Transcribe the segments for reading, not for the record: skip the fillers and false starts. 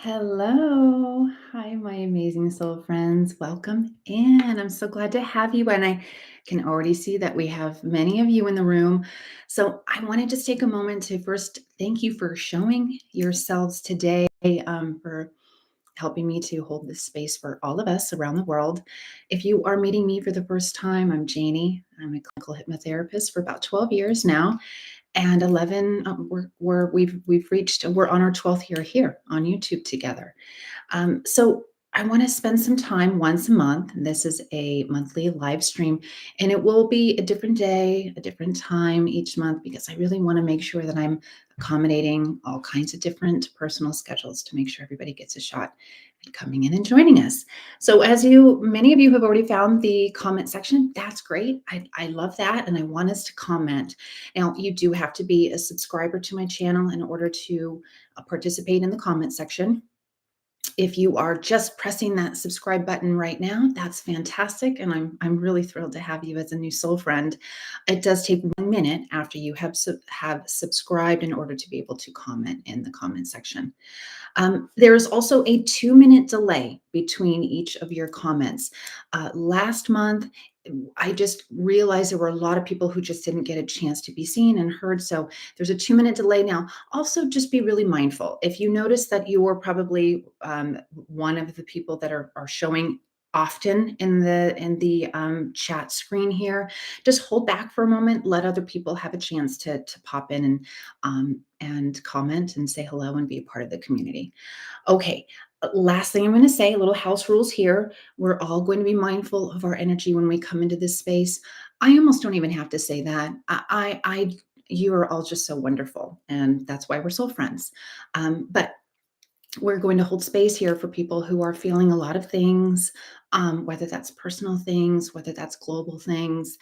Hello. Hi, my amazing soul friends. Welcome in. I'm so glad to have you. And I can already see that we have many of you in the room. So I want to just take a moment to first thank you for showing yourselves today, for helping me to hold this space for all of us around the world. If you are meeting me for the first time, I'm Janie. I'm a clinical hypnotherapist for about 12 years now and 11 we're on our 12th year here on YouTube together. So I want to spend some time once a month, and this is a monthly live stream, and it will be a different day, a different time each month because I really want to make sure that I'm accommodating all kinds of different personal schedules to make sure everybody gets a shot at coming in and joining us. So many of you have already found the comment section. That's great. I love that, and I want us to comment. Now, you do have to be a subscriber to my channel in order to participate in the comment section. If you are just pressing that subscribe button right now, that's fantastic. And I'm really thrilled to have you as a new soul friend. It does take 1 minute after you have subscribed in order to be able to comment in the comment section. There is also a 2 minute delay between each of your comments. Last month, I just realized there were a lot of people who just didn't get a chance to be seen and heard. So there's a 2 minute delay now. Also, just be really mindful. If you notice that you are probably one of the people that are showing often in the chat screen here, just hold back for a moment. Let other people have a chance to pop in and comment and say hello and be a part of the community. Okay, last thing I'm going to say, little house rules here. We're all going to be mindful of our energy when we come into this space. I almost don't even have to say that. You are all just so wonderful, and that's why we're soul friends. But we're going to hold space here for people who are feeling a lot of things, whether that's personal things, whether that's global things.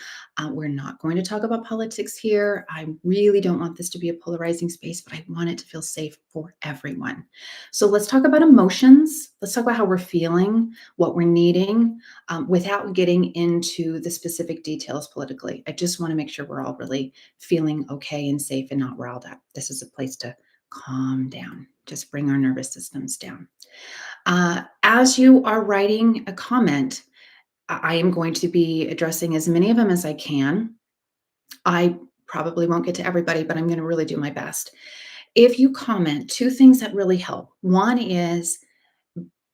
We're not going to talk about politics here. I really don't want this to be a polarizing space, but I want it to feel safe for everyone. So let's talk about emotions. Let's talk about how we're feeling, what we're needing, without getting into the specific details politically. I just want to make sure we're all really feeling okay and safe and not riled up. This is a place to calm down, just bring our nervous systems down. As you are writing a comment, I am going to be addressing as many of them as I can. I probably won't get to everybody, but I'm going to really do my best. If you comment, two things that really help. One is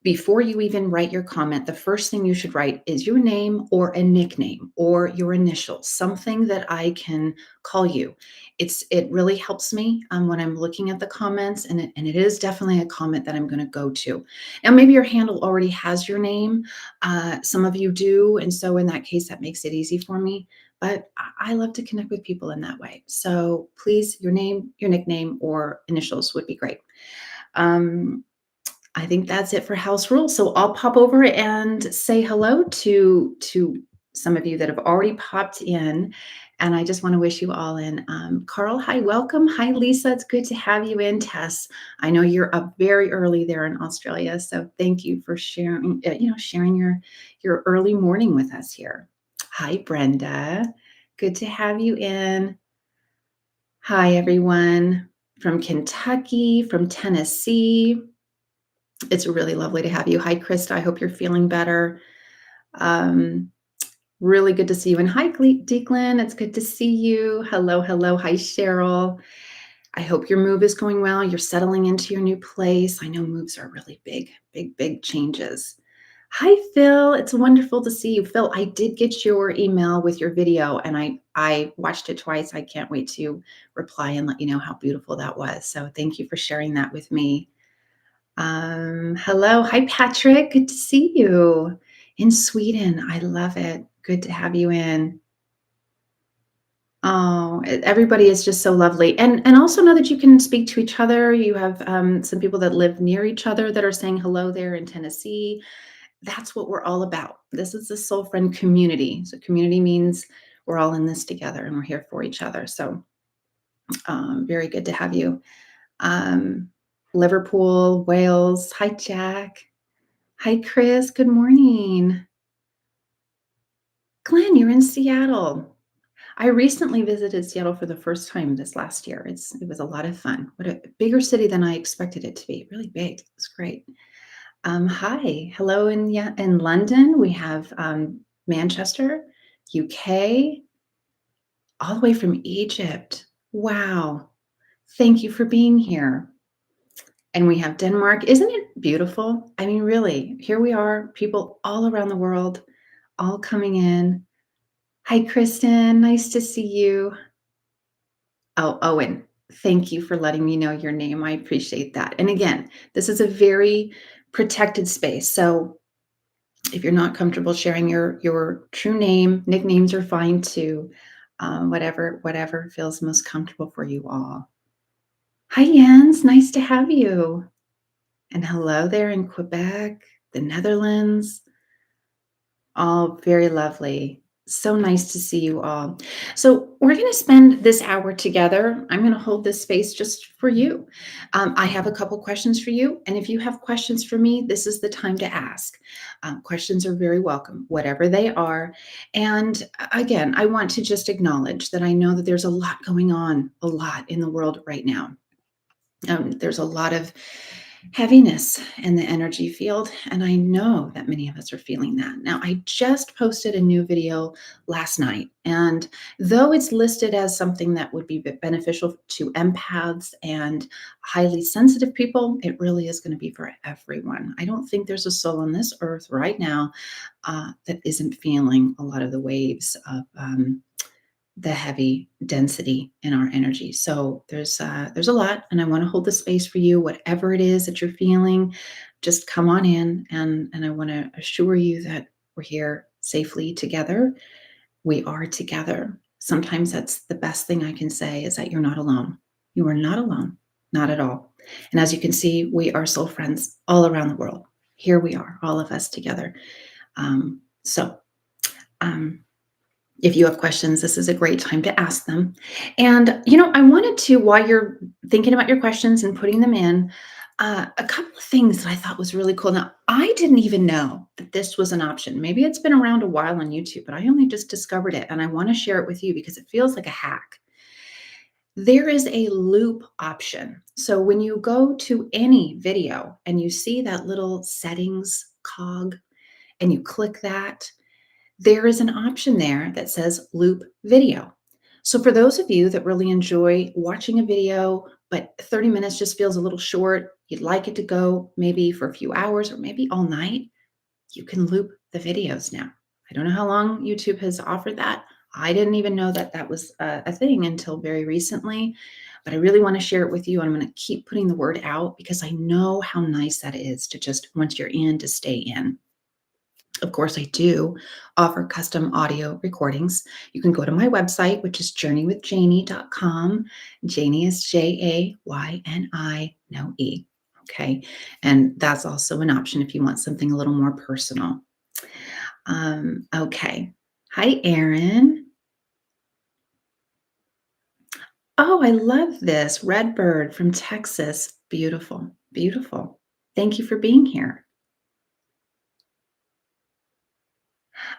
before you even write your comment, the first thing you should write is your name or a nickname or your initials, something that I can call you. It really helps me when I'm looking at the comments, and it is definitely a comment that I'm going to go to. Now, maybe your handle already has your name. Some of you do, and so in that case, that makes it easy for me. But I love to connect with people in that way. So please, your name, your nickname, or initials would be great. I think that's it for house rules. So I'll pop over and say hello to some of you that have already popped in. And I just want to wish you all in. Carl, hi, welcome. Hi, Lisa. It's good to have you in. Tess, I know you're up very early there in Australia, so thank you for sharing. Sharing your early morning with us here. Hi, Brenda. Good to have you in. Hi, everyone from Kentucky, from Tennessee. It's really lovely to have you. Hi, Krista. I hope you're feeling better. Really good to see you. And hi, Declan. It's good to see you. Hello, hello. Hi, Cheryl. I hope your move is going well. You're settling into your new place. I know moves are really big, big, big changes. Hi, Phil. It's wonderful to see you. Phil, I did get your email with your video, and I watched it twice. I can't wait to reply and let you know how beautiful that was. So thank you for sharing that with me. Hello. Hi, Patrick. Good to see you in Sweden. I love it. Good to have you in. Oh, everybody is just so lovely. And also know that you can speak to each other. You have some people that live near each other that are saying hello there in Tennessee. That's what we're all about. This is the Soul Friend community. So community means we're all in this together and we're here for each other. So very good to have you. Liverpool, Wales. Hi, Jack. Hi, Chris. Good morning. Glenn, you're in Seattle. I recently visited Seattle for the first time this last year. It was a lot of fun. What a bigger city than I expected it to be. Really big. It's great. Hi, hello in in London. We have Manchester, UK, all the way from Egypt. Wow! Thank you for being here. And we have Denmark. Isn't it beautiful? I mean, really, here we are, people all around the world, all coming in. Hi, Kristen. Nice to see you. Oh, Owen, thank you for letting me know your name. I appreciate that. And again, this is a very protected space. So if you're not comfortable sharing your true name, nicknames are fine too. Whatever feels most comfortable for you all. Hi, Jens. Nice to have you. And hello there in Quebec, the Netherlands. All very lovely. So nice to see you all. So, we're going to spend this hour together. I'm going to hold this space just for you. I have a couple questions for you. And if you have questions for me, this is the time to ask. Questions are very welcome, whatever they are. And again, I want to just acknowledge that I know that there's a lot going on, a lot in the world right now. There's a lot of heaviness in the energy field, and I know that many of us are feeling that. Now, I just posted a new video last night, and though it's listed as something that would be beneficial to empaths and highly sensitive people, it really is going to be for everyone. I don't think there's a soul on this earth right now that isn't feeling a lot of the waves of the heavy density in our energy. So there's a lot, and I want to hold the space for you. Whatever it is that you're feeling, just come on in, and I want to assure you that we're here safely together. We are together. Sometimes that's the best thing I can say is that you're not alone. You are not alone, not at all. And as you can see, we are soul friends all around the world. Here we are, all of us together. Um, so. Um, if you have questions, this is a great time to ask them. And, I wanted to, while you're thinking about your questions and putting them in, a couple of things that I thought was really cool. Now, I didn't even know that this was an option. Maybe it's been around a while on YouTube, but I only just discovered it. And I want to share it with you because it feels like a hack. There is a loop option. So when you go to any video and you see that little settings cog and you click that, there is an option there that says loop video. So for those of you that really enjoy watching a video, but 30 minutes just feels a little short, you'd like it to go maybe for a few hours or maybe all night, you can loop the videos now. I don't know how long YouTube has offered that. I didn't even know that that was a thing until very recently, but I really want to share it with you. And I'm going to keep putting the word out because I know how nice that is to just, once you're in, to stay in. Of course, I do offer custom audio recordings. You can go to my website, which is journeywithjanie.com. Janie is Jayni, no E. Okay. And that's also an option if you want something a little more personal. Okay. Hi, Erin. Oh, I love this. Redbird from Texas. Beautiful. Beautiful. Thank you for being here.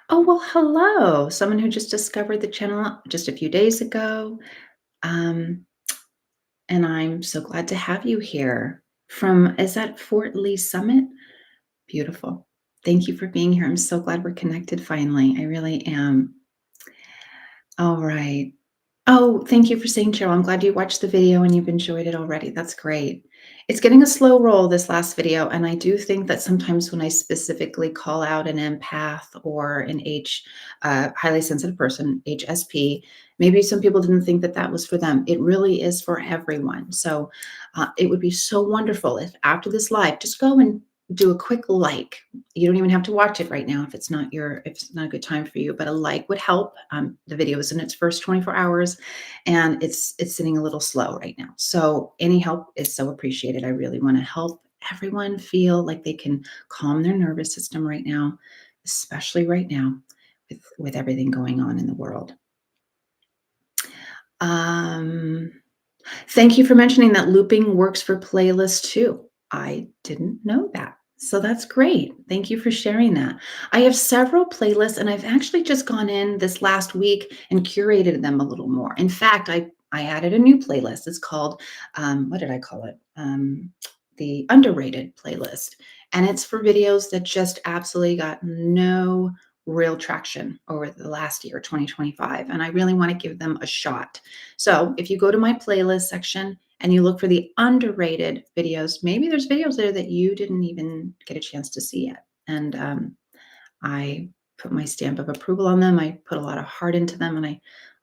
Oh, well, hello. Someone who just discovered the channel just a few days ago. Um, and I'm so glad to have you here is that Fort Lee Summit? Beautiful. Thank you for being here. I'm so glad we're connected finally. I really am. All right. Oh, thank you for saying, Cheryl. I'm glad you watched the video and you've enjoyed it already. That's great. It's getting a slow roll, this last video. And I do think that sometimes when I specifically call out an empath or an highly sensitive person, HSP, maybe some people didn't think that that was for them. It really is for everyone. So it would be so wonderful if after this live, just go and do a quick like. You don't even have to watch it right now if it's not a good time for you, but a like would help. The video is in its first 24 hours and it's sitting a little slow right now. So any help is so appreciated. I really want to help everyone feel like they can calm their nervous system right now, especially right now with everything going on in the world. Thank you for mentioning that looping works for playlists too. I didn't know that. So that's great. Thank you for sharing that. I have several playlists and I've actually just gone in this last week and curated them a little more. In fact, I added a new playlist. It's called what did I call it? The underrated playlist. And it's for videos that just absolutely got no real traction over the last year, 2025. And I really want to give them a shot. So if you go to my playlist section and you look for the underrated videos, maybe there's videos there that you didn't even get a chance to see yet. And I put my stamp of approval on them. I put a lot of heart into them, and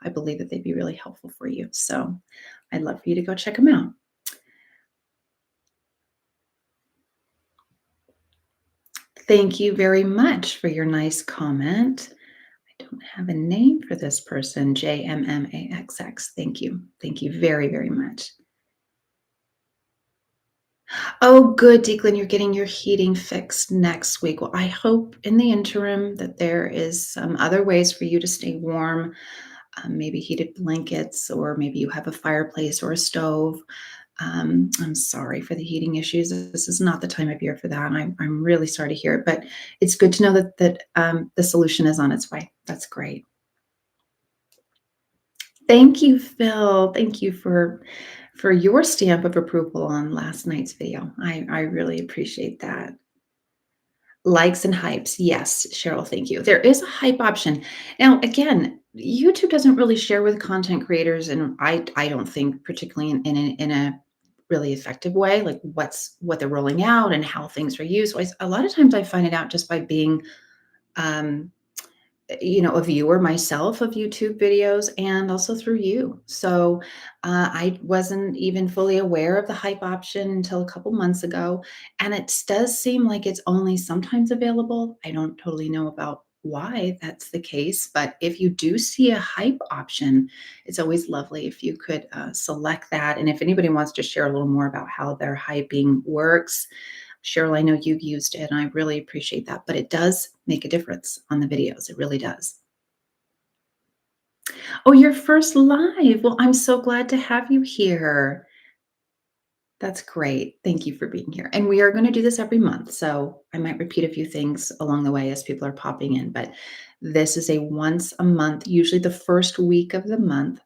I believe that they'd be really helpful for you. So I'd love for you to go check them out. Thank you very much for your nice comment. I don't have a name for this person, JMMAXX. Thank you. Thank you very, very much. Oh, good, Declan. You're getting your heating fixed next week. Well, I hope in the interim that there is some other ways for you to stay warm, maybe heated blankets, or maybe you have a fireplace or a stove. I'm sorry for the heating issues. This is not the time of year for that. I'm really sorry to hear it, but it's good to know that the solution is on its way. That's great. Thank you, Phil. Thank you for your stamp of approval on last night's video. I really appreciate that. Likes and hypes. Yes, Cheryl, thank you. There is a hype option. Now, again, YouTube doesn't really share with content creators, and I don't think particularly in a really effective way, like what they're rolling out and how things are used. So a lot of times I find it out just by being um, a viewer myself of YouTube videos and also through you. So I wasn't even fully aware of the hype option until a couple months ago. And it does seem like it's only sometimes available. I don't totally know about why that's the case, but if you do see a hype option, it's always lovely if you could select that. And if anybody wants to share a little more about how their hyping works, Cheryl, I know you've used it and I really appreciate that, but it does make a difference on the videos. It really does. Oh, your first live. Well, I'm so glad to have you here. That's great. Thank you for being here. And we are going to do this every month. So I might repeat a few things along the way as people are popping in, but this is a once a month, usually the first week of the month.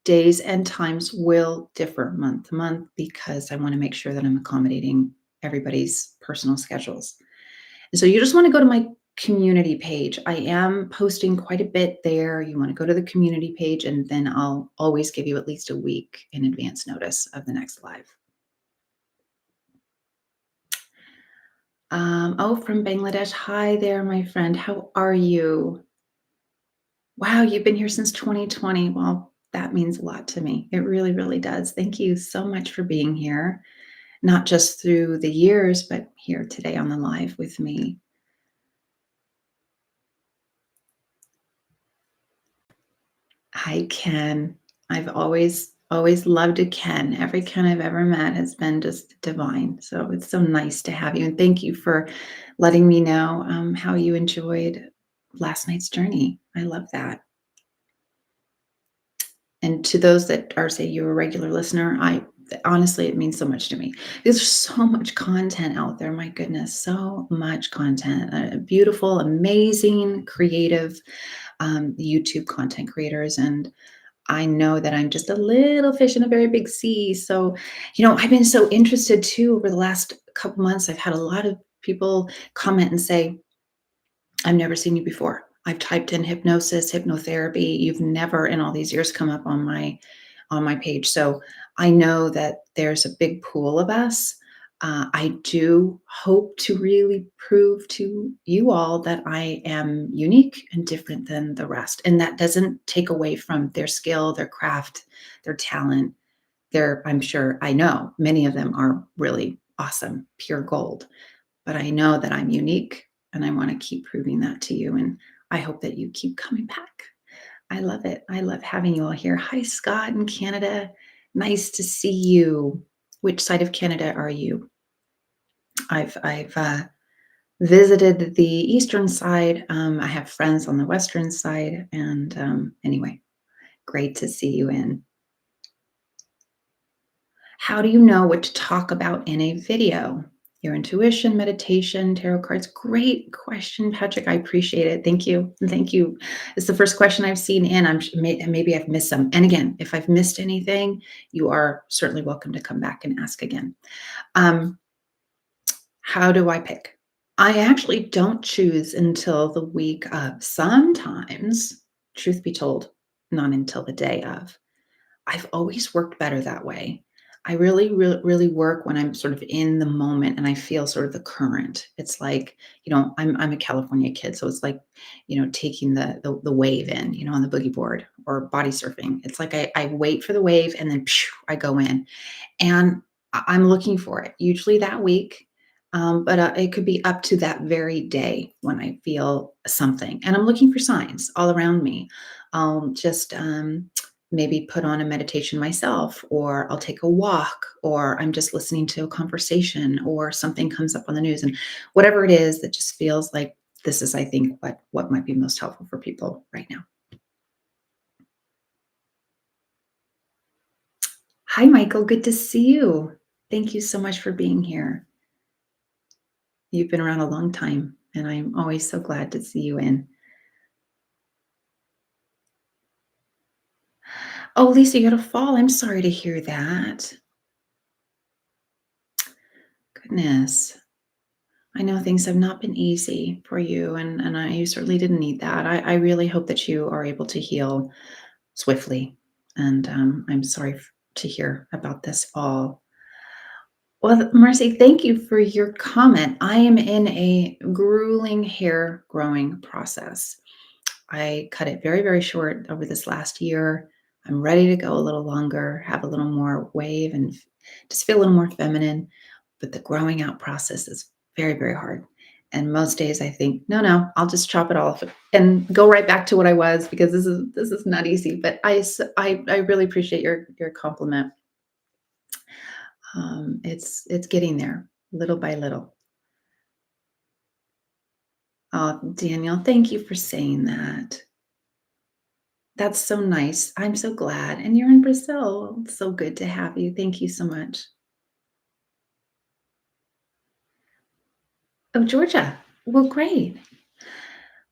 Days and times will differ month to month because I want to make sure that I'm accommodating everybody's personal schedules. And so you just want to go to my community page. I am posting quite a bit there. You want to go to the community page, and then I'll always give you at least a week in advance notice of the next live. Oh, from Bangladesh. Hi there, my friend. How are you? Wow, you've been here since 2020. Well, that means a lot to me. It really, really does. Thank you so much for being here, not just through the years, but here today on the live with me. Hi, Ken. I've always loved a Ken. Every Ken I've ever met has been just divine. So it's so nice to have you. And thank you for letting me know how you enjoyed last night's journey. I love that. And to those that are, say, you're a regular listener, I honestly, it means so much to me. There's so much content out there. My goodness, so much content. Beautiful, amazing, creative YouTube content creators. And I know that I'm just a little fish in a very big sea. So, I've been so interested too over the last couple months. I've had a lot of people comment and say, I've never seen you before. I've typed in hypnosis, hypnotherapy. You've never in all these years come up on my page. So I know that there's a big pool of us. I do hope to really prove to you all that I am unique and different than the rest. And that doesn't take away from their skill, their craft, their talent. I'm sure I know many of them are really awesome, pure gold, but I know that I'm unique and I want to keep proving that to you. And I hope that you keep coming back. I love it. I love having you all here. Hi, Scott in Canada. Nice to see you. Which side of Canada are you? I've visited the eastern side. I have friends on the western side, and anyway, great to see you in. How do you know what to talk about in a video? Your intuition, meditation, tarot cards. Great question, Patrick. I appreciate it. Thank you. Thank you. It's the first question I've seen in. Maybe I've missed some. And again, if I've missed anything, you are certainly welcome to come back and ask again. Um, how do I pick? I actually don't choose until the week of. Sometimes, truth be told, not until the day of. I've always worked better that way. I really work when I'm sort of in the moment and I feel sort of the current. It's like, I'm a California kid, so it's like, taking the wave in, on the boogie board or body surfing. It's like I wait for the wave and then I go in. And I'm looking for it, usually that week, but, it could be up to that very day when I feel something, and I'm looking for signs all around me. Just, maybe put on a meditation myself, or I'll take a walk, or I'm just listening to a conversation, or something comes up on the news, and whatever it is that just feels like this is, I think, what might be most helpful for people right now. Hi, Michael, good to see you. Thank you so much for being here. You've been around a long time, and I'm always so glad to see you in. Oh, Lisa, you had a fall. I'm sorry to hear that. Goodness. I know things have not been easy for you, and you certainly didn't need that. I really hope that you are able to heal swiftly. And I'm sorry to hear about this fall. Well, Marcy, thank you for your comment. I am in a grueling hair growing process. I cut it very, very short over this last year. I'm ready to go a little longer, have a little more wave, and just feel a little more feminine. But the growing out process is very, very hard. And most days I think, no, no, I'll just chop it off and go right back to what I was, because this is not easy. But I really appreciate your compliment. It's getting there little by little. Oh, Daniel, thank you for saying that. That's so nice. I'm so glad. And you're in Brazil. It's so good to have you. Thank you so much. Oh, Georgia. Well, great.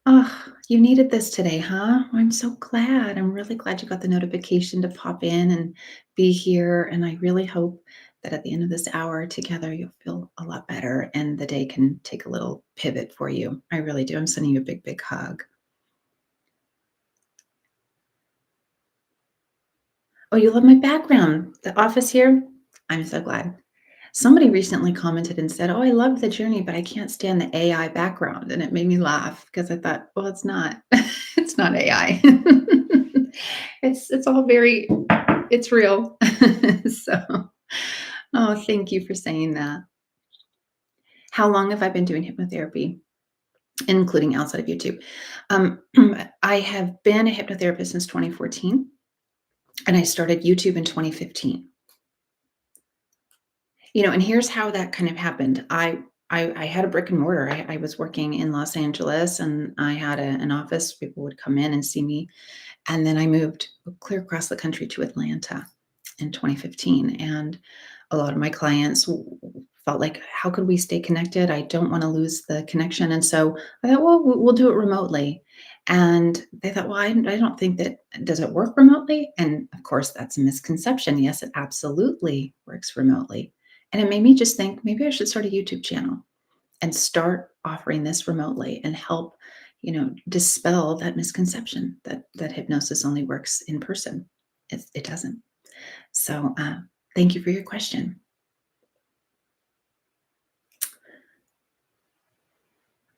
Oh, you needed this today, huh? I'm so glad. I'm really glad you got the notification to pop in and be here. And I really hope that at the end of this hour together, you'll feel a lot better and the day can take a little pivot for you. I really do. I'm sending you a big, big hug. Oh, you love my background, the office here? I'm so glad. Somebody recently commented and said, "Oh, I love the journey, but I can't stand the AI background." And it made me laugh because I thought, well, it's not. It's not AI. It's all very it's real. So, oh, thank you for saying that. How long have I been doing hypnotherapy, including outside of YouTube? Um, I have been a hypnotherapist since 2014, and I started YouTube in 2015. And here's how that kind of happened. I had a brick and mortar. I was working in Los Angeles, and I had an office. People would come in and see me. And then I moved clear across the country to Atlanta in 2015. And a lot of my clients felt like, how could we stay connected? I don't want to lose the connection. And so I thought, well, we'll do it remotely. And they thought, well, I don't think that, does it work remotely? And of course, that's a misconception. Yes, it absolutely works remotely. And it made me just think, maybe I should start a YouTube channel and start offering this remotely and help, dispel that misconception that hypnosis only works in person. It doesn't. So thank you for your question.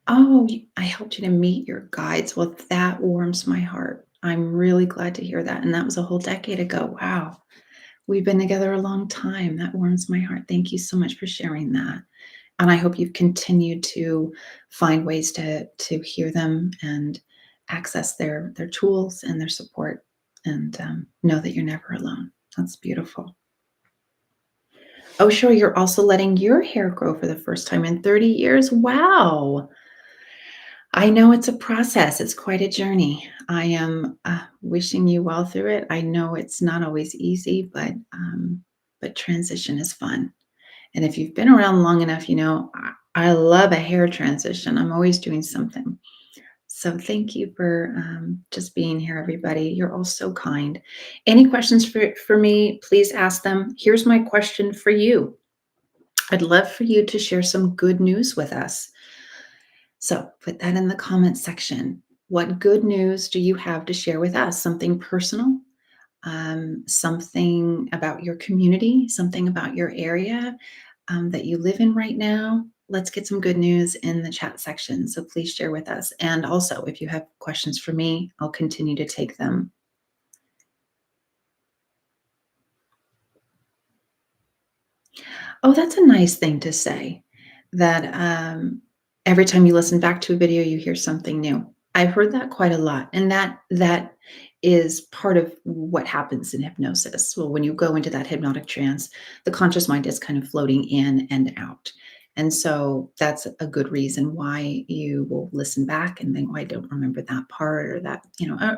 Oh, I helped you to meet your guides. Well, that warms my heart. I'm really glad to hear that. And that was a whole decade ago. Wow. We've been together a long time. That warms my heart. Thank you so much for sharing that. And I hope you've continued to find ways to hear them and access their tools and their support, and know that you're never alone. That's beautiful. Oh, sure. You're also letting your hair grow for the first time in 30 years. Wow. I know it's a process. It's quite a journey. I am wishing you well through it. I know it's not always easy, but transition is fun. And if you've been around long enough, I love a hair transition. I'm always doing something. So thank you for just being here, everybody. You're all so kind. Any questions for me, please ask them. Here's my question for you. I'd love for you to share some good news with us. So put that in the comment section. What good news do you have to share with us? Something personal, something about your community, something about your area that you live in right now. Let's get some good news in the chat section. So please share with us. And also, if you have questions for me, I'll continue to take them. Oh, that's a nice thing to say, that, every time you listen back to a video, you hear something new. I've heard that quite a lot, and that is part of what happens in hypnosis. Well, when you go into that hypnotic trance, the conscious mind is kind of floating in and out, and so that's a good reason why you will listen back and think, "Oh, I don't remember that part," or that,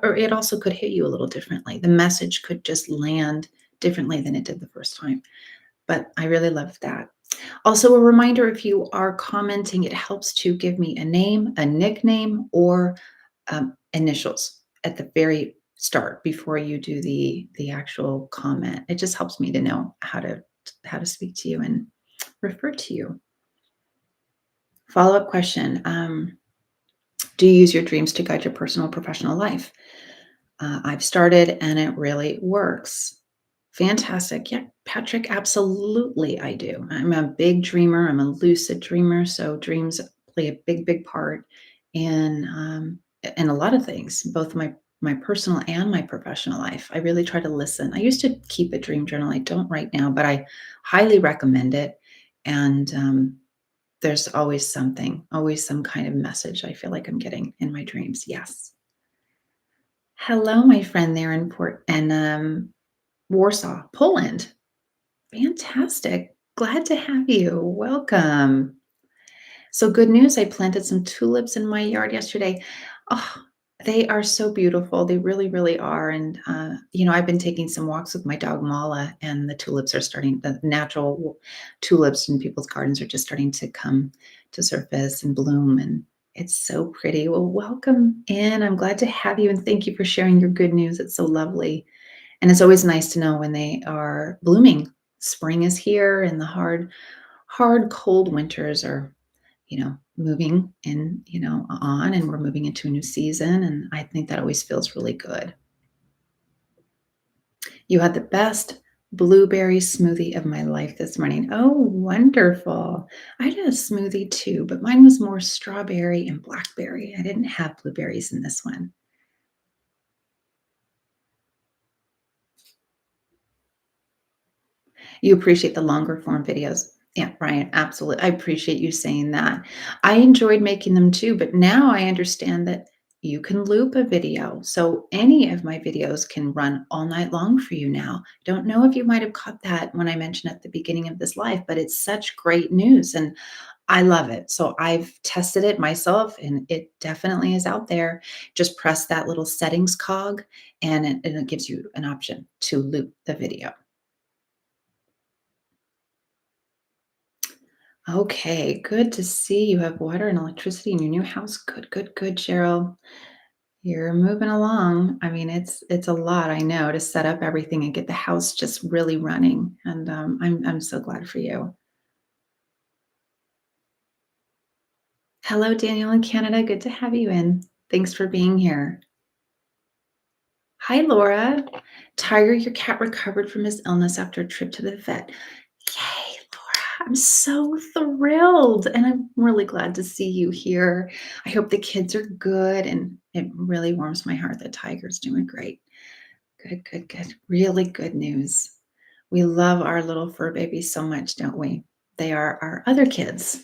or it also could hit you a little differently. The message could just land differently than it did the first time. But I really love that. Also, a reminder, if you are commenting, it helps to give me a name, a nickname, or initials at the very start before you do the actual comment. It just helps me to know how to speak to you and refer to you. Follow-up question. Do you use your dreams to guide your personal professional life? I've started and it really works. Fantastic. Yeah, Patrick, absolutely I do. I'm a big dreamer. I'm a lucid dreamer. So dreams play a big, big part in a lot of things, both my personal and my professional life. I really try to listen. I used to keep a dream journal. I don't right now, but I highly recommend it. And there's always something, always some kind of message I feel like I'm getting in my dreams. Yes. Hello, my friend there in Port and Warsaw, Poland. Fantastic. Glad to have you. Welcome. So, good news, I planted some tulips in my yard yesterday. Oh, they are so beautiful. They really, really are. And, I've been taking some walks with my dog Mala, and the tulips are starting, the natural tulips in people's gardens are just starting to come to surface and bloom. And it's so pretty. Well, welcome in. I'm glad to have you. And thank you for sharing your good news. It's so lovely. And it's always nice to know when they are blooming. Spring is here and the hard, cold winters are, moving in, on, and we're moving into a new season. And I think that always feels really good. You had the best blueberry smoothie of my life this morning. Oh, wonderful. I did a smoothie too, but mine was more strawberry and blackberry. I didn't have blueberries in this one. You appreciate the longer form videos. Yeah, Brian, absolutely. I appreciate you saying that. I enjoyed making them too, but now I understand that you can loop a video. So any of my videos can run all night long for you now. Don't know if you might have caught that when I mentioned at the beginning of this live, but it's such great news and I love it. So I've tested it myself and it definitely is out there. Just press that little settings cog and it gives you an option to loop the video. Okay, good to see you have water and electricity in your new house. Good, good, good, Cheryl. You're moving along. I mean, it's a lot, I know, to set up everything and get the house just really running. And I'm so glad for you. Hello, Daniel in Canada. Good to have you in. Thanks for being here. Hi, Laura. Tiger, your cat recovered from his illness after a trip to the vet. Yay, Laura. I'm so thrilled. And I'm really glad to see you here. I hope the kids are good. And it really warms my heart that Tiger's doing great. Good, good, good. Really good news. We love our little fur babies so much, don't we? They are our other kids.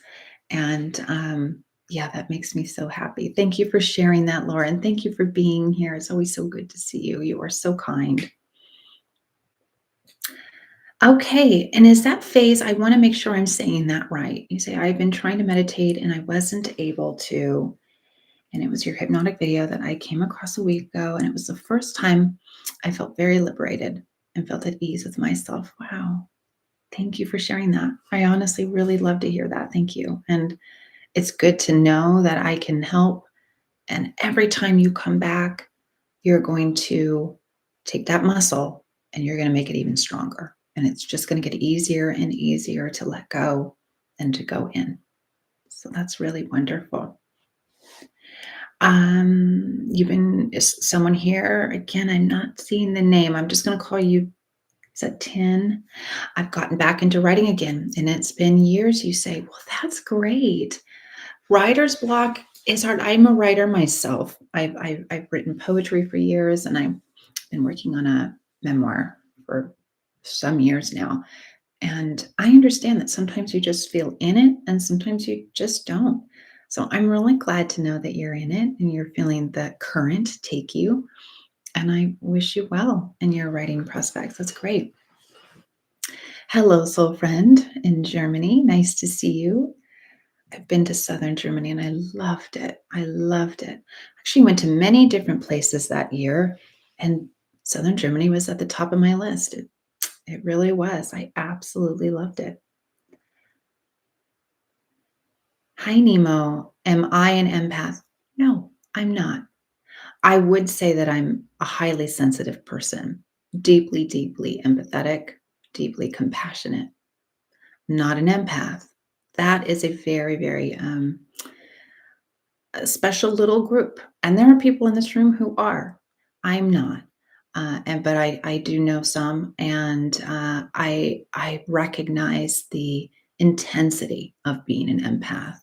And yeah, that makes me so happy. Thank you for sharing that, Laura. And thank you for being here. It's always so good to see you. You are so kind. Okay. And is that phase? I want to make sure I'm saying that right. You say, I've been trying to meditate and I wasn't able to. And it was your hypnotic video that I came across a week ago. And it was the first time I felt very liberated and felt at ease with myself. Wow. Thank you for sharing that. I honestly really love to hear that. Thank you. And it's good to know that I can help. And every time you come back, you're going to take that muscle and you're going to make it even stronger. And it's just going to get easier and easier to let go and to go in. So that's really wonderful. You've been is someone here again. I'm not seeing the name. I'm just going to call you. Is that 10? I've gotten back into writing again, and it's been years. You say, well, that's great. Writer's block is hard. I'm a writer myself. I've written poetry for years, and I've been working on a memoir for some years now. And I understand that sometimes you just feel in it and sometimes you just don't. So I'm really glad to know that you're in it and you're feeling the current take you. And I wish you well in your writing prospects. That's great. Hello, soul friend in Germany. Nice to see you. I've been to southern Germany and I loved it. I loved it. Actually went to many different places that year, and southern Germany was at the top of my list. It really was. I absolutely loved it. Hi, Nemo. Am I an empath? No, I'm not. I would say that I'm a highly sensitive person, deeply, deeply empathetic, deeply compassionate, not an empath. That is a very, very a special little group. And there are people in this room who are. I'm not. But I do know some, and I recognize the intensity of being an empath.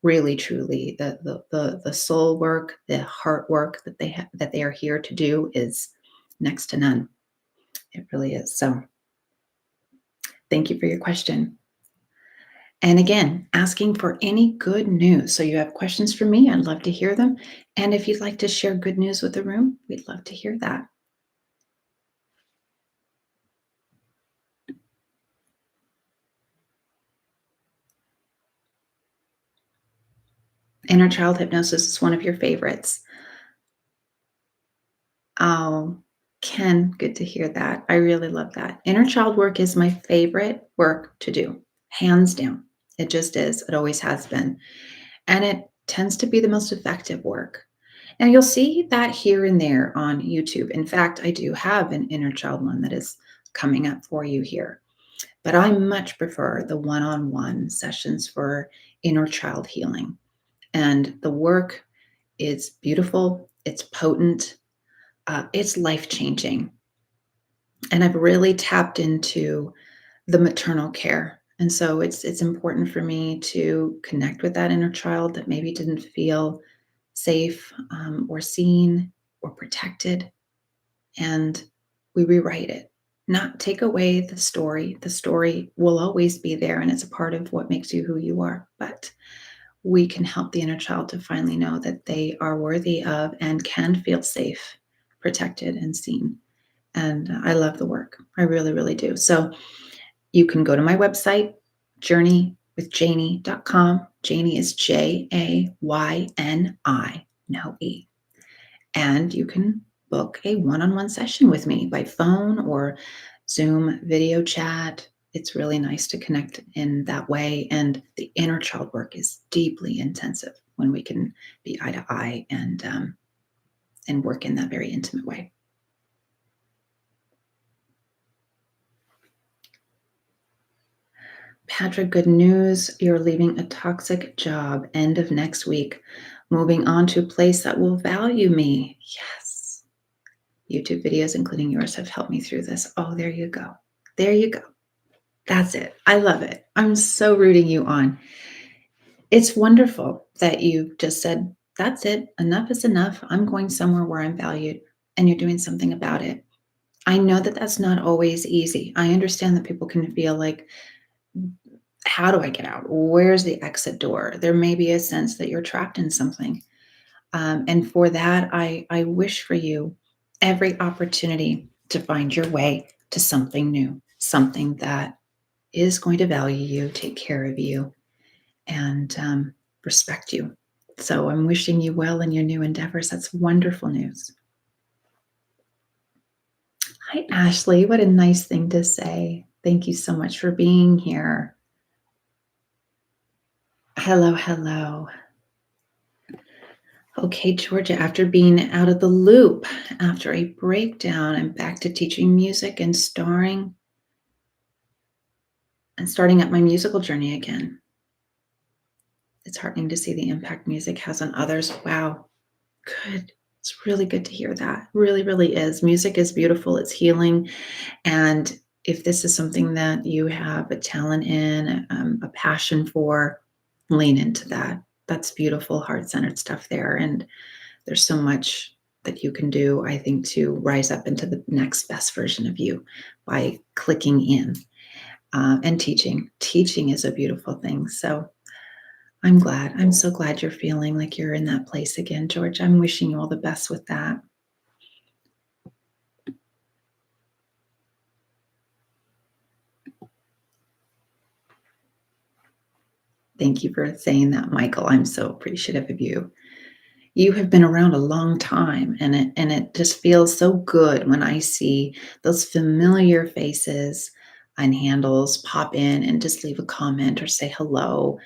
Really, truly, the soul work, the heart work that they are here to do is next to none. It really is. So, thank you for your question. And again, asking for any good news. So, you have questions for me, I'd love to hear them. And if you'd like to share good news with the room, we'd love to hear that. Inner child hypnosis is one of your favorites. Oh, Ken, good to hear that. I really love that. Inner child work is my favorite work to do, hands down. It just is. It always has been. And it tends to be the most effective work. And you'll see that here and there on YouTube. In fact, I do have an inner child one that is coming up for you here. But I much prefer the one on one sessions for inner child healing. And the work is beautiful, it's potent, it's life changing. And I've really tapped into the maternal care. And so it's important for me to connect with that inner child that maybe didn't feel safe or seen or protected. And we rewrite it, not take away the story. The story will always be there and it's a part of what makes you who you are. But we can help the inner child to finally know that they are worthy of and can feel safe, protected, and seen. And I love the work. I really, really do. So you can go to my website, journeywithjanie.com. Janie is Jayni, no E. And you can book a one on one session with me by phone or Zoom video chat. It's really nice to connect in that way. And the inner child work is deeply intensive when we can be eye to eye and work in that very intimate way. Patrick, good news. You're leaving a toxic job end of next week, moving on to a place that will value me. Yes. YouTube videos, including yours, have helped me through this. Oh, there you go. There you go. That's it. I love it. I'm so rooting you on. It's wonderful that you just said, that's it. Enough is enough. I'm going somewhere where I'm valued, and you're doing something about it. I know that that's not always easy. I understand that people can feel like, how do I get out? Where's the exit door? There may be a sense that you're trapped in something. And for that, I wish for you every opportunity to find your way to something new, something that is going to value you, take care of you, and respect you. So I'm wishing you well in your new endeavors. That's wonderful news. Hi, Ashley. What a nice thing to say. Thank you so much for being here. Hello, hello. Okay, Georgia, after being out of the loop, after a breakdown, I'm back to teaching music and starting up my musical journey again. It's heartening to see the impact music has on others. Wow, good. It's really good to hear that. Really, really is. Music is beautiful, it's healing. And if this is something that you have a talent in, a passion for, lean into that. That's beautiful, heart centered stuff there. And there's so much that you can do, I think, to rise up into the next best version of you by clicking in and teaching. Teaching is a beautiful thing. So I'm glad. I'm so glad you're feeling like you're in that place again, George. I'm wishing you all the best with that. Thank you for saying that, Michael. I'm so appreciative of you. You have been around a long time, and it just feels so good when I see those familiar faces and handles pop in and just leave a comment or say hello.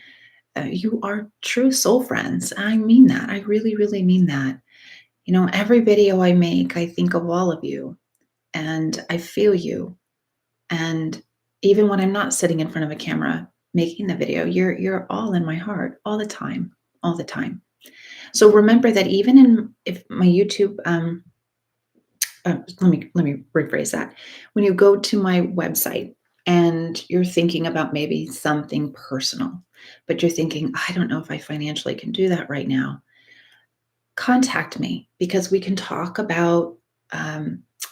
You are true soul friends. I mean that. I really, really mean that. Every video I make, I think of all of you and I feel you. And even when I'm not sitting in front of a camera making the video, you're all in my heart all the time, all the time. So remember that even if my YouTube, let me rephrase that. When you go to my website and you're thinking about maybe something personal, but you're thinking, I don't know if I financially can do that right now, contact me because we can talk about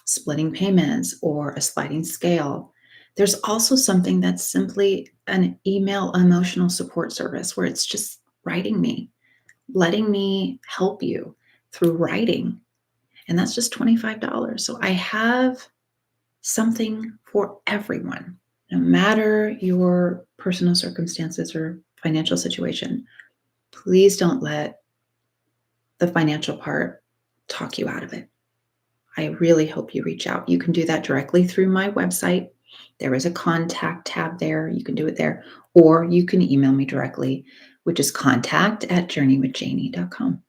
splitting payments or a sliding scale. There's also something that's simply an email emotional support service where it's just writing me, letting me help you through writing. And that's just $25. So I have something for everyone, no matter your personal circumstances or financial situation. Please don't let the financial part talk you out of it. I really hope you reach out. You can do that directly through my website. There is a contact tab there. You can do it there. Or you can email me directly, which is contact@journeywithjanie.com.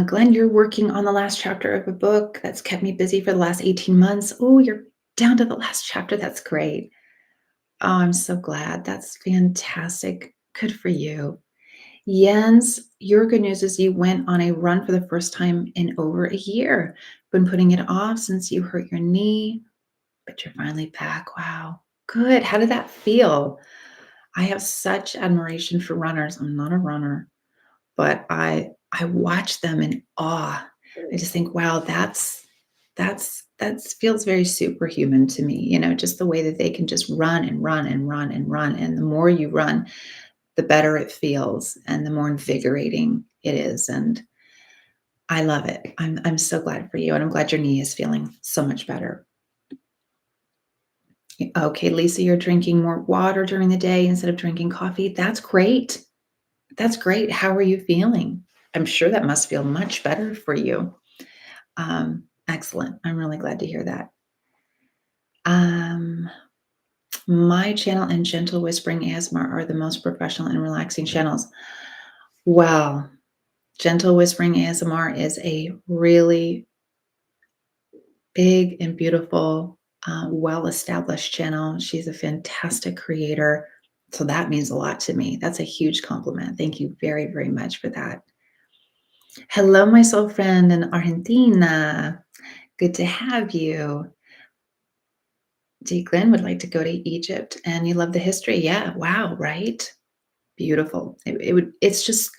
Glenn, you're working on the last chapter of a book that's kept me busy for the last 18 months. Oh, you're down to the last chapter. That's great. Oh, I'm so glad. That's fantastic. Good for you. Jens, your good news is you went on a run for the first time in over a year. Been putting it off since you hurt your knee, but you're finally back. Wow. Good. How did that feel? I have such admiration for runners. I'm not a runner, but I watch them in awe. I just think, wow, that feels very superhuman to me, just the way that they can just run and run and run and run. And the more you run, the better it feels and the more invigorating it is. And I love it. I'm so glad for you. And I'm glad your knee is feeling so much better. Okay, Lisa, you're drinking more water during the day instead of drinking coffee. That's great. That's great. How are you feeling? I'm sure that must feel much better for you. Excellent. I'm really glad to hear that. Um, my channel and Gentle Whispering ASMR are the most professional and relaxing channels. Well, Gentle Whispering ASMR is a really big and beautiful, well-established channel. She's a fantastic creator. So that means a lot to me. That's a huge compliment. Thank you very, very much for that. Hello, my soul friend in Argentina. Good to have you. D. Glenn would like to go to Egypt and you love the history. Yeah. Wow. Right. Beautiful. It's just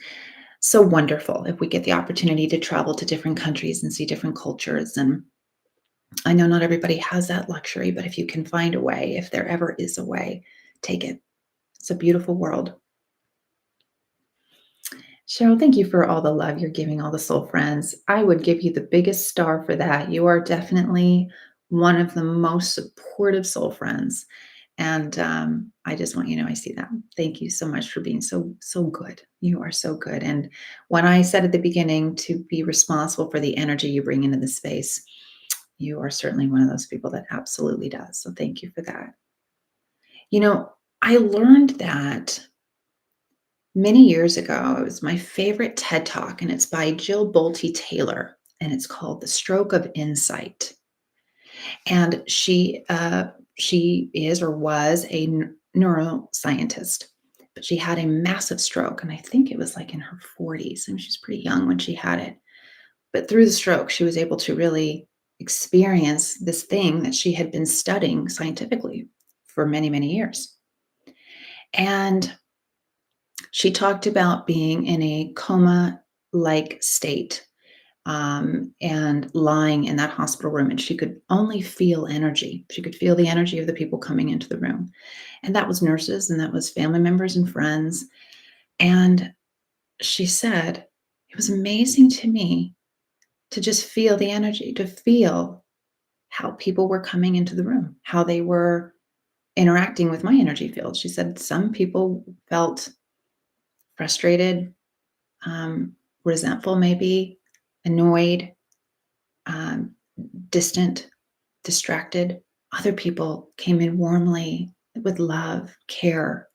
so wonderful if we get the opportunity to travel to different countries and see different cultures. And I know not everybody has that luxury, but if you can find a way, if there ever is a way, take it. It's a beautiful world. Cheryl, thank you for all the love you're giving all the soul friends. I would give you the biggest star for that. You are definitely one of the most supportive soul friends. And I just want you to know I see that. Thank you so much for being so good. You are so good. And when I said at the beginning to be responsible for the energy you bring into the space, You are certainly one of those people that absolutely does. So thank you for that. You know, I learned that many years ago. It was my favorite TED Talk, and it's by Jill Bolte Taylor, and it's called The Stroke of Insight. And she is or was a neuroscientist, but she had a massive stroke, and I think it was like in her 40s, and she was pretty young when she had it. But through the stroke, she was able to really experience this thing that she had been studying scientifically for many, many years. And she talked about being in a coma like state, and lying in that hospital room. And she could only feel energy. She could feel the energy of the people coming into the room. And that was nurses, and that was family members and friends. And she said, it was amazing to me to just feel the energy, to feel how people were coming into the room, how they were interacting with my energy field. She said some people felt frustrated, um, resentful, maybe annoyed, um, distant, distracted. Other people came in warmly with love, care,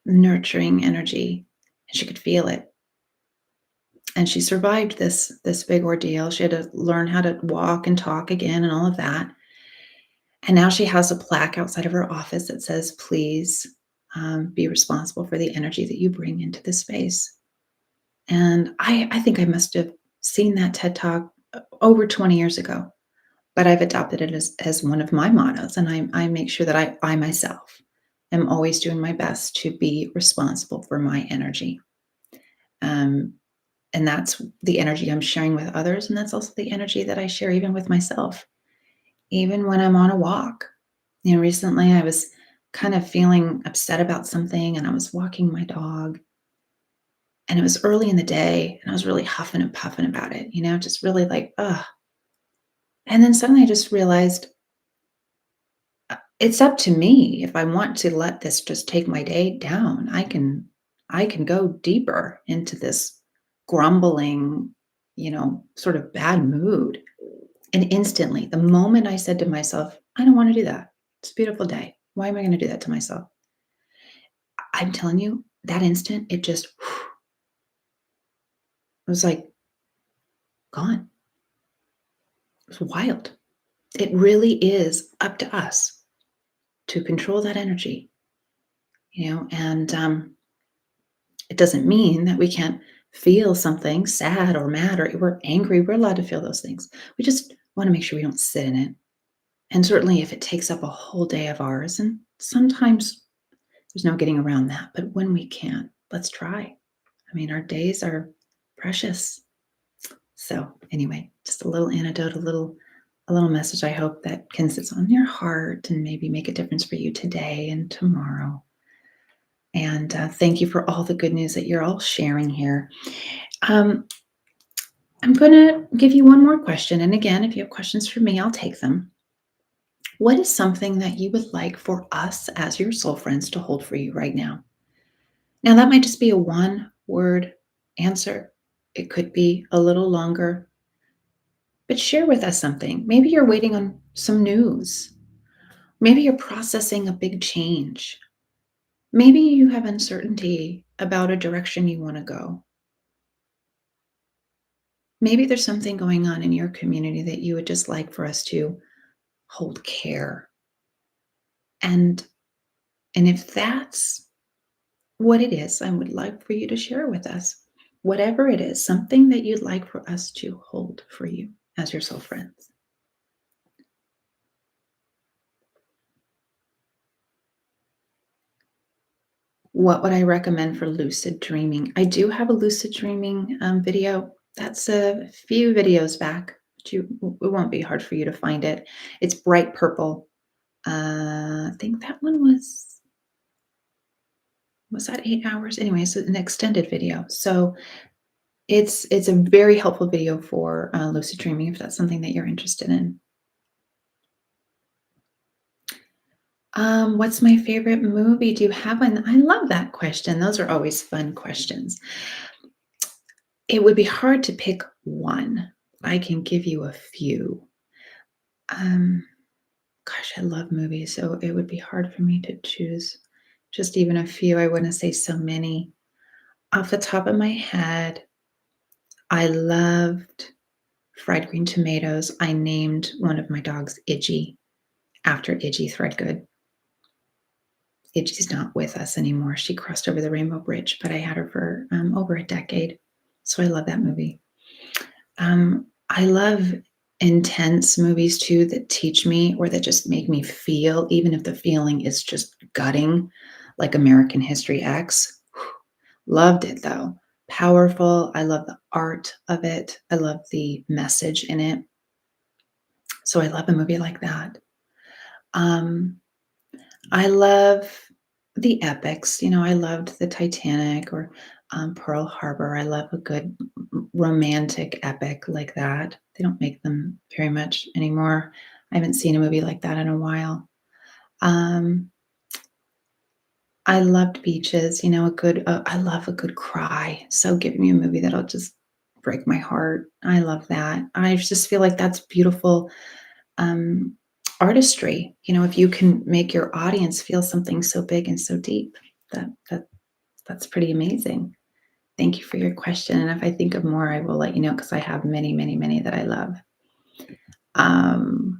nurturing energy, and she could feel it. And she survived this big ordeal. She had to learn how to walk and talk again and all of that. And now she has a plaque outside of her office that says, "Please be responsible for the energy that you bring into this space." And I think I must have seen that TED Talk over 20 years ago, but I've adopted it as one of my mottos. And I make sure that I myself am always doing my best to be responsible for my energy. Um, and that's the energy I'm sharing with others. And that's also the energy that I share even with myself, even when I'm on a walk. Recently I was kind of feeling upset about something, and I was walking my dog, and it was early in the day, and I was really huffing and puffing about it, just really like, ugh. And then suddenly I just realized it's up to me if I want to let this just take my day down. I can go deeper into this grumbling, sort of bad mood. And instantly, the moment I said to myself, I don't want to do that. It's a beautiful day. Why am I going to do that to myself? I'm telling you, that instant, it just it was like gone. It was wild. It really is up to us to control that energy, and it doesn't mean that we can't feel something sad or mad or we're angry. We're allowed to feel those things. We just want to make sure we don't sit in it. And certainly if it takes up a whole day of ours, and sometimes there's no getting around that, but when we can, let's try. I mean, our days are precious. So anyway, just a little antidote, a little message I hope that can sit on your heart and maybe make a difference for you today and tomorrow. And thank you for all the good news that you're all sharing here. Um, I'm going to give you one more question. And again, if you have questions for me, I'll take them. What is something that you would like for us as your soul friends to hold for you right now? Now, that might just be a one word answer. It could be a little longer, but share with us something. Maybe you're waiting on some news. Maybe you're processing a big change. Maybe you have uncertainty about a direction you want to go. Maybe there's something going on in your community that you would just like for us to hold care. And if that's what it is, I would like for you to share with us. Whatever it is, something that you'd like for us to hold for you as your soul friends. What would I recommend for lucid dreaming? I do have a lucid dreaming video. That's a few videos back. But it won't be hard for you to find it. It's bright purple. I think that one was that 8 hours? Anyway, it's an extended video. So it's a very helpful video for lucid dreaming if that's something that you're interested in. What's my favorite movie? Do you have one? I love that question. Those are always fun questions. It would be hard to pick one. I can give you a few. Um, Gosh, I love movies, so it would be hard for me to choose just even a few. I wouldn't say so many. Off the top of my head, I loved fried green tomatoes. I named one of my dogs Itchy after Itchy Threadgood. Itchy's not with us anymore. She crossed over the Rainbow Bridge, but I had her for over a decade. So I love that movie. I love intense movies too that teach me or that just make me feel, even if the feeling is just gutting, like American History X. Loved it though. Powerful. I love the art of it. I love the message in it. So I love a movie like that. Um, I love the epics. I loved the Titanic or Pearl Harbor. I love a good romantic epic like that. They don't make them very much anymore. I haven't seen a movie like that in a while. Um, I loved beaches. I love a good cry. So give me a movie that'll just break my heart. I love that. I just feel like that's beautiful um, artistry. If you can make your audience feel something so big and so deep, that's pretty amazing. Thank you for your question. And if I think of more, I will let you know because I have many, many, many that I love. Um,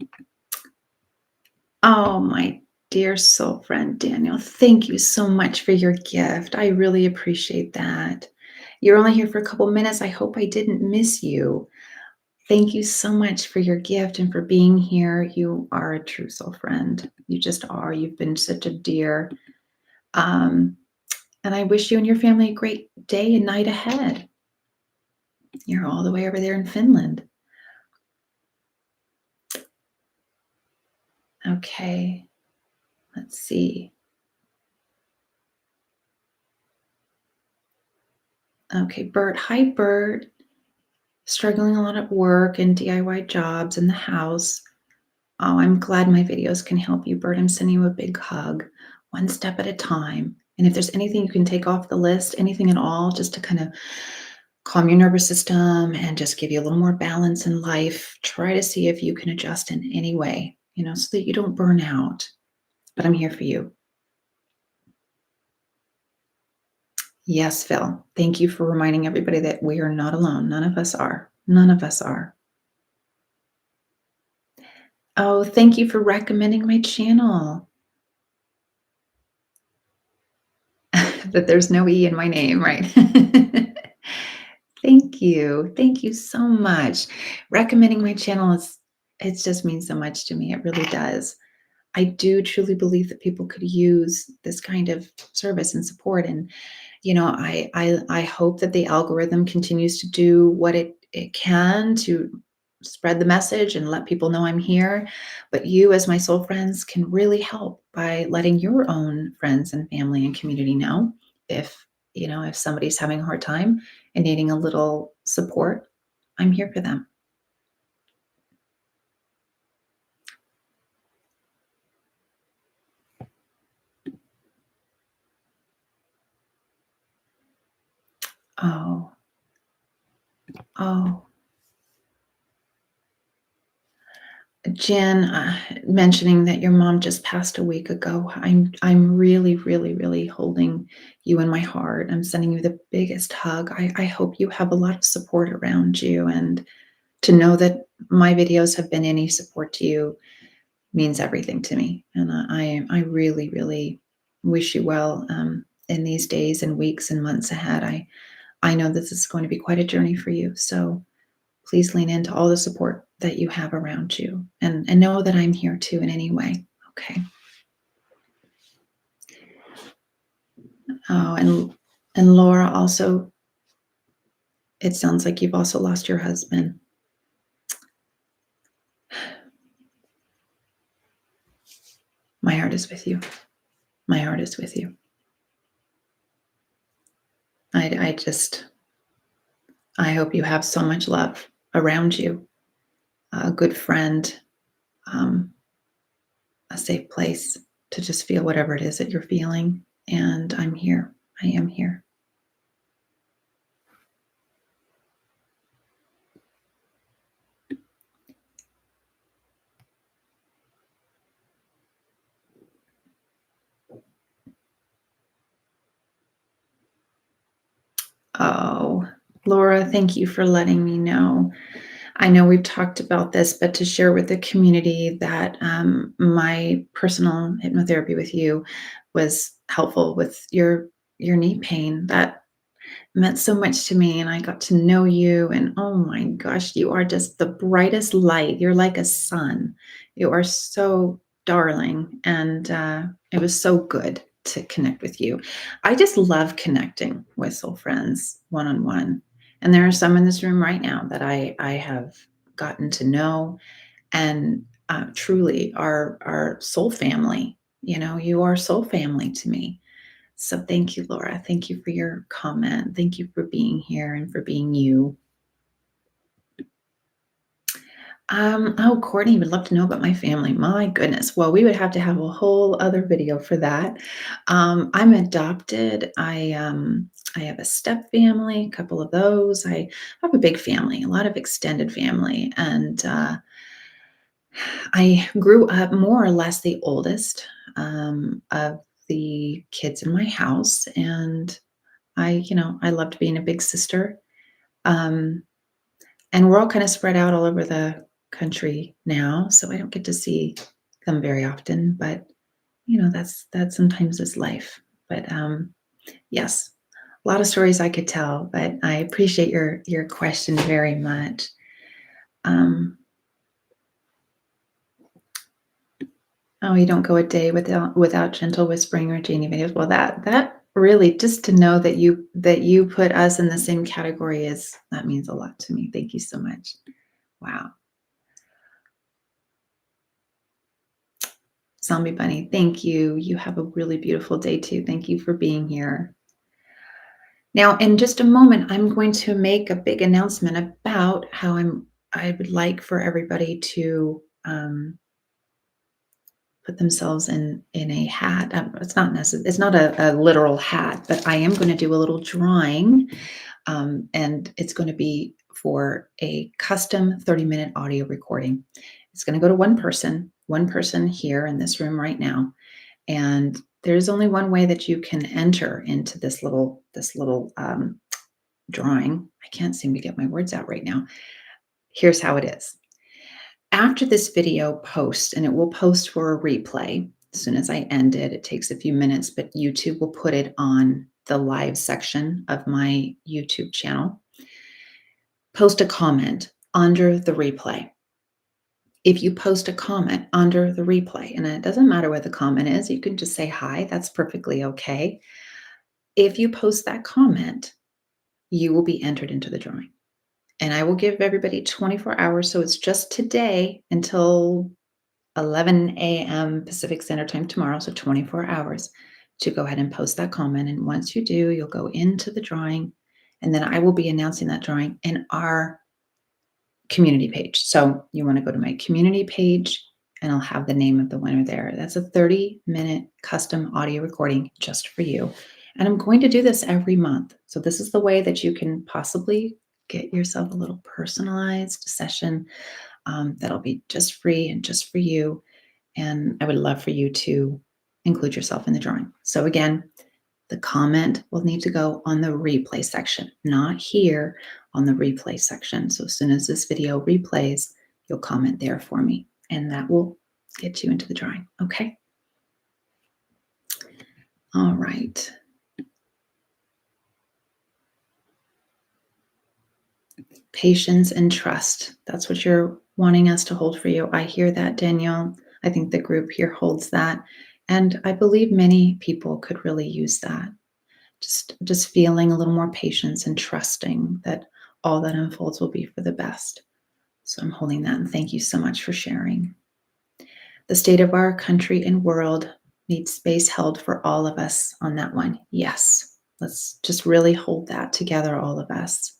oh, my dear soul friend Daniel, thank you so much for your gift. I really appreciate that. You're only here for a couple minutes. I hope I didn't miss you. Thank you so much for your gift and for being here. You are a true soul friend. You just are. You've been such a dear. Um, and I wish you and your family a great day and night ahead. You're all the way over there in Finland. Okay, let's see. Okay, Bert. Hi, Bert. Struggling a lot at work and DIY jobs in the house. Oh, I'm glad my videos can help you, Bert. I'm sending you a big hug, one step at a time. And if there's anything you can take off the list, anything at all, just to kind of calm your nervous system and just give you a little more balance in life, try to see if you can adjust in any way, so that you don't burn out. But I'm here for you. Yes, Phil. Thank you for reminding everybody that we are not alone. None of us are. None of us are. Oh, thank you for recommending my channel. That there's no E in my name, right? Thank you. Thank you so much. Recommending my channel it just means so much to me. It really does. I do truly believe that people could use this kind of service and support. And I hope that the algorithm continues to do what it can to spread the message and let people know I'm here. But you, as my soul friends, can really help by letting your own friends and family and community know if if somebody's having a hard time and needing a little support. I'm here for them. Oh, oh. Jen, mentioning that your mom just passed a week ago, I'm really, really, really holding you in my heart. I'm sending you the biggest hug. I hope you have a lot of support around you, and to know that my videos have been any support to you means everything to me. And I really, really wish you well in these days and weeks and months ahead. I know this is going to be quite a journey for you. So please lean into all the support that you have around you, and know that I'm here too in any way. Okay. Oh, and Laura, also, it sounds like you've also lost your husband. My heart is with you. My heart is with you. I hope you have so much love around you, a good friend, um, a safe place to just feel whatever it is that you're feeling. And I'm here. I am here. Laura, thank you for letting me know. I know we've talked about this, but to share with the community that my personal hypnotherapy with you was helpful with your knee pain. That meant so much to me, and I got to know you, and oh my gosh, you are just the brightest light. You're like a sun. You are so darling, and it was so good to connect with you. I just love connecting with soul friends one on one, and there are some in this room right now that I have gotten to know, and truly are soul family. You know, you are soul family to me. So thank you, Laura. Thank you for your comment. Thank you for being here and for being you. Oh, Courtney would love to know about my family. My goodness. Well, we would have to have a whole other video for that. I'm adopted. I have a step family, a couple of those. I have a big family, a lot of extended family, and I grew up more or less the oldest of the kids in my house, and I loved being a big sister. Um, and we're all kind of spread out all over the country now, so I don't get to see them very often, but that sometimes is life. But yes, a lot of stories I could tell, but I appreciate your question very much. Um, oh, you don't go a day without gentle whispering or Janie videos. Well, that really, just to know that you put us in the same category, is that means a lot to me. Thank you so much. Wow. Zombie Bunny, thank you. You have a really beautiful day too. Thank you for being here. Now, in just a moment, I'm going to make a big announcement about how I would like for everybody to put themselves in a hat. It's not necessary. It's not a literal hat, but I am going to do a little drawing, and it's going to be for a custom 30-minute audio recording. It's going to go to one person here in this room right now. And there's only one way that you can enter into this little drawing. I can't seem to get my words out right now. Here's how it is. After this video posts, and it will post for a replay as soon as I end it. It takes a few minutes, but YouTube will put it on the live section of my YouTube channel. Post a comment under the replay. If you post a comment under the replay, and it doesn't matter what the comment is, you can just say hi. That's perfectly okay. If you post that comment, you will be entered into the drawing. And I will give everybody 24 hours. So it's just today until 11 a.m. Pacific Standard Time tomorrow. So 24 hours to go ahead and post that comment. And once you do, you'll go into the drawing. And then I will be announcing that drawing in our community page. So you want to go to my community page, and I'll have the name of the winner there. That's a 30-minute custom audio recording just for you. And I'm going to do this every month. So this is the way that you can possibly get yourself a little personalized session that'll be just free and just for you. And I would love for you to include yourself in the drawing. So again, the comment will need to go on the replay section, not here, on the replay section. So as soon as this video replays, you'll comment there for me, and that will get you into the drawing. Okay. All right. Patience and trust. That's what you're wanting us to hold for you. I hear that, Danielle. I think the group here holds that. And I believe many people could really use that. Just feeling a little more patience and trusting that all that unfolds will be for the best. So I'm holding that, and thank you so much for sharing. The state of our country and world needs space held for all of us on that one. Yes, let's just really hold that together, all of us,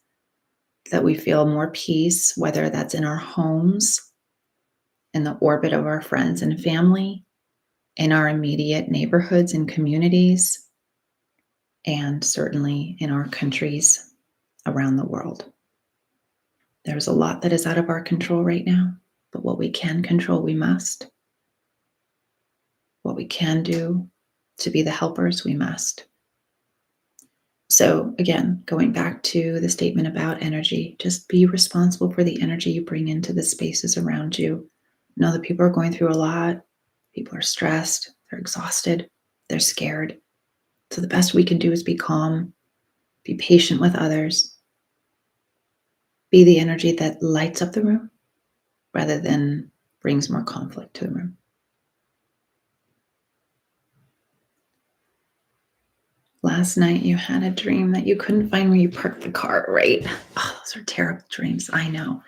that we feel more peace, whether that's in our homes, in the orbit of our friends and family, in our immediate neighborhoods and communities, and certainly in our countries around the world. There's a lot that is out of our control right now, but what we can control, we must. What we can do to be the helpers, we must. So, again, going back to the statement about energy, just be responsible for the energy you bring into the spaces around you. Know that people are going through a lot. People are stressed, they're exhausted, they're scared. So, the best we can do is be calm, be patient with others, be the energy that lights up the room rather than brings more conflict to the room. Last night, you had a dream that you couldn't find where you parked the car, right? Oh, those are terrible dreams. I know.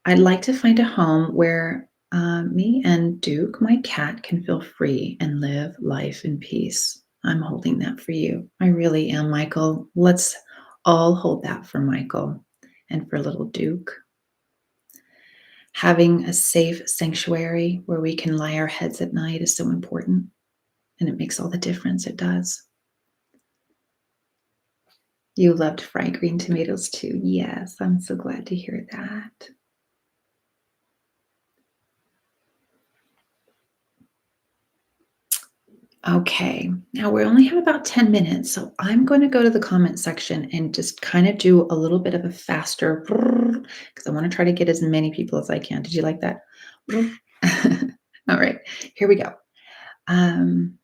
I'd like to find a home where me and Duke, my cat, can feel free and live life in peace. I'm holding that for you. I really am, Michael. Let's all hold that for Michael and for little Duke. Having a safe sanctuary where we can lie our heads at night is so important, and it makes all the difference. It does. You loved fried green tomatoes too. Yes, I'm so glad to hear that. Okay, now we only have about 10 minutes, so I'm going to go to the comment section and just kind of do a little bit of a faster because I want to try to get as many people as I can. Did you like that? All right, here we go. Um,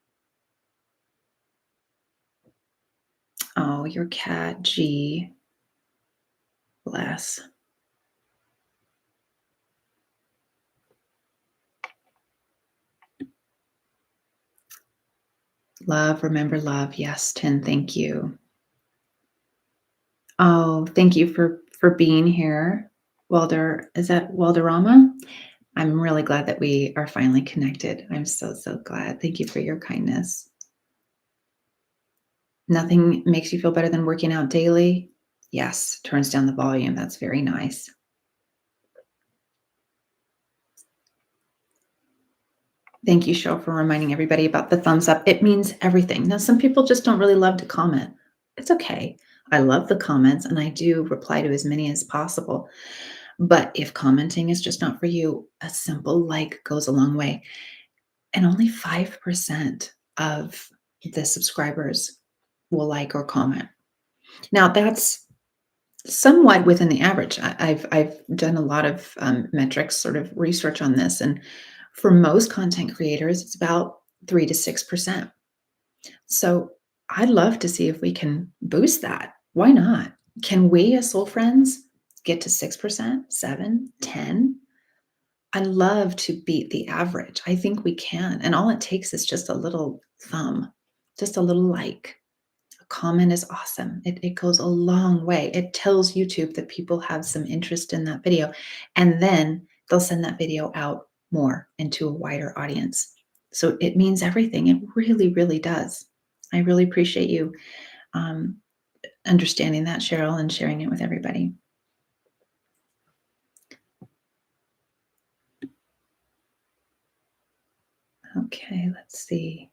oh, your cat, G, bless. Love, remember love. Yes, 10, thank you. Oh, thank you for being here. Welder, is that Welderama? I'm really glad that we are finally connected. I'm so, so glad. Thank you for your kindness. Nothing makes you feel better than working out daily? Yes, turns down the volume. That's very nice. Thank you, Cheryl, for reminding everybody about the thumbs up. It means everything. Now, some people just don't really love to comment. It's okay. I love the comments and I do reply to as many as possible. But if commenting is just not for you, a simple like goes a long way. And only 5% of the subscribers will like or comment. Now, that's somewhat within the average. I've done a lot of metrics, sort of research on this, and for most content creators, it's about 3 to 6%. So I'd love to see if we can boost that. Why not? Can we, as soul friends, get to 6%, 7, 10? I love to beat the average. I think we can, and all it takes is just a little thumb, just a little like. A comment is awesome. It goes a long way. It tells YouTube that people have some interest in that video, and then they'll send that video out more into a wider audience. So it means everything. It really, really does. I really appreciate you um, understanding that, Cheryl, and sharing it with everybody. Okay, let's see.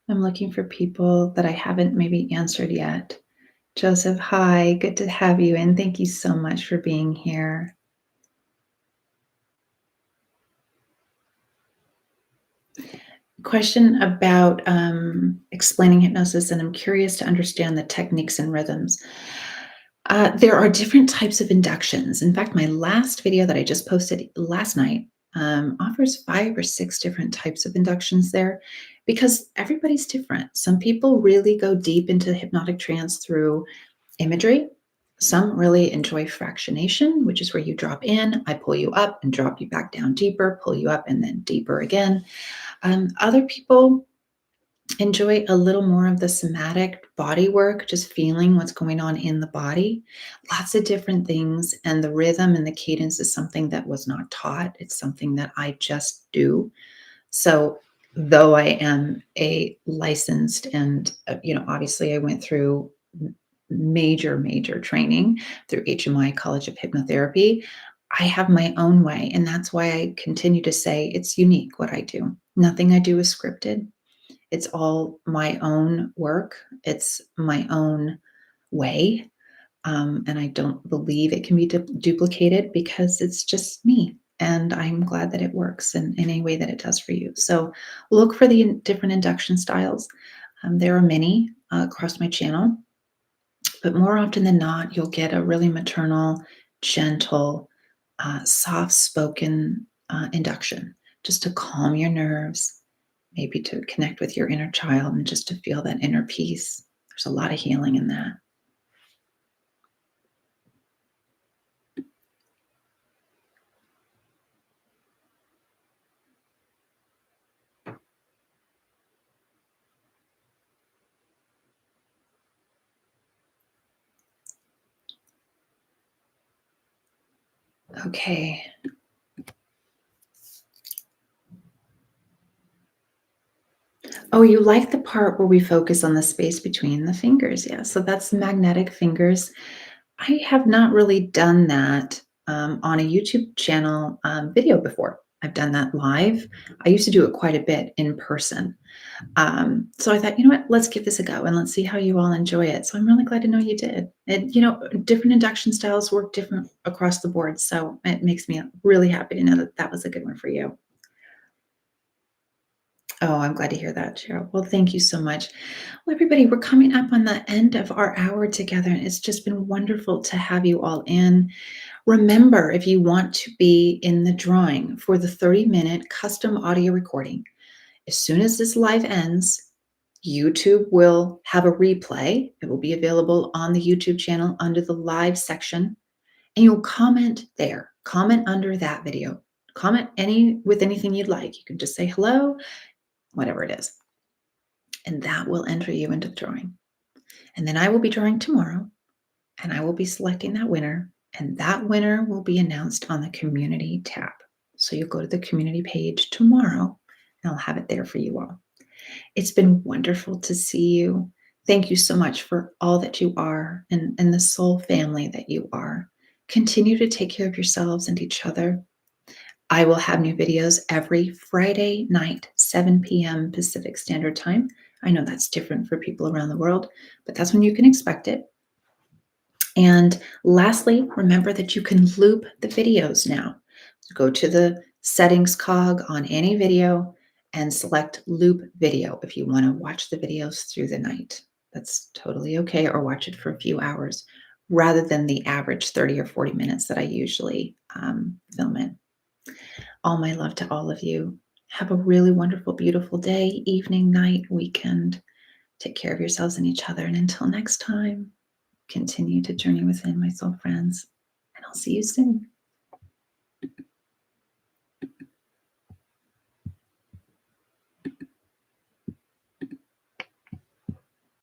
I'm looking for people that I haven't maybe answered yet. Joseph, hi, good to have you, and thank you so much for being here. Question about explaining hypnosis, and I'm curious to understand the techniques and rhythms. There are different types of inductions. In fact, my last video that I just posted last night offers 5 or 6 different types of inductions there because everybody's different. Some people really go deep into hypnotic trance through imagery. Some really enjoy fractionation, which is where you drop in, I pull you up and drop you back down deeper, pull you up and then deeper again. Other people enjoy a little more of the somatic body work, just feeling what's going on in the body. Lots of different things. And the rhythm and the cadence is something that was not taught. It's something that I just do. So, though I am a licensed and, obviously I went through major, major training through HMI College of Hypnotherapy, I have my own way. And that's why I continue to say it's unique what I do. Nothing I do is scripted. It's all my own work. It's my own way. And I don't believe it can be duplicated because it's just me. And I'm glad that it works in any way that it does for you. So look for the different induction styles. There are many. across my channel. But more often than not, you'll get a really maternal, gentle, soft spoken induction just to calm your nerves, maybe to connect with your inner child and just to feel that inner peace. There's a lot of healing in that. Okay. Oh, you like the part where we focus on the space between the fingers. Yeah. So that's magnetic fingers. I have not really done that on a YouTube channel video before. I've done that live. I used to do it quite a bit in person. So I thought, you know what, let's give this a go and let's see how you all enjoy it. So I'm really glad to know you did. And, different induction styles work different across the board. So it makes me really happy to know that that was a good one for you. Oh, I'm glad to hear that, Cheryl. Well, thank you so much. Well, everybody, we're coming up on the end of our hour together, and it's just been wonderful to have you all in. Remember, if you want to be in the drawing for the 30-minute custom audio recording, as soon as this live ends, YouTube will have a replay. It will be available on the YouTube channel under the live section, and you'll comment there. Comment under that video. Comment with anything you'd like. You can just say hello, whatever it is, and that will enter you into the drawing. And then I will be drawing tomorrow, and I will be selecting that winner, and that winner will be announced on the community tab. So you'll go to the community page tomorrow, and I'll have it there for you all. It's been wonderful to see you. Thank you so much for all that you are and the soul family that you are. Continue to take care of yourselves and each other. I will have new videos every Friday night, 7 p.m. Pacific Standard Time. I know that's different for people around the world, but that's when you can expect it. And lastly, remember that you can loop the videos now. Go to the settings cog on any video and select loop video if you want to watch the videos through the night. That's totally okay, or watch it for a few hours rather than the average 30 or 40 minutes that I usually film in. All my love to all of you. Have a really wonderful, beautiful day, evening, night, weekend. Take care of yourselves and each other. And until next time, continue to journey within, my soul friends, and I'll see you soon.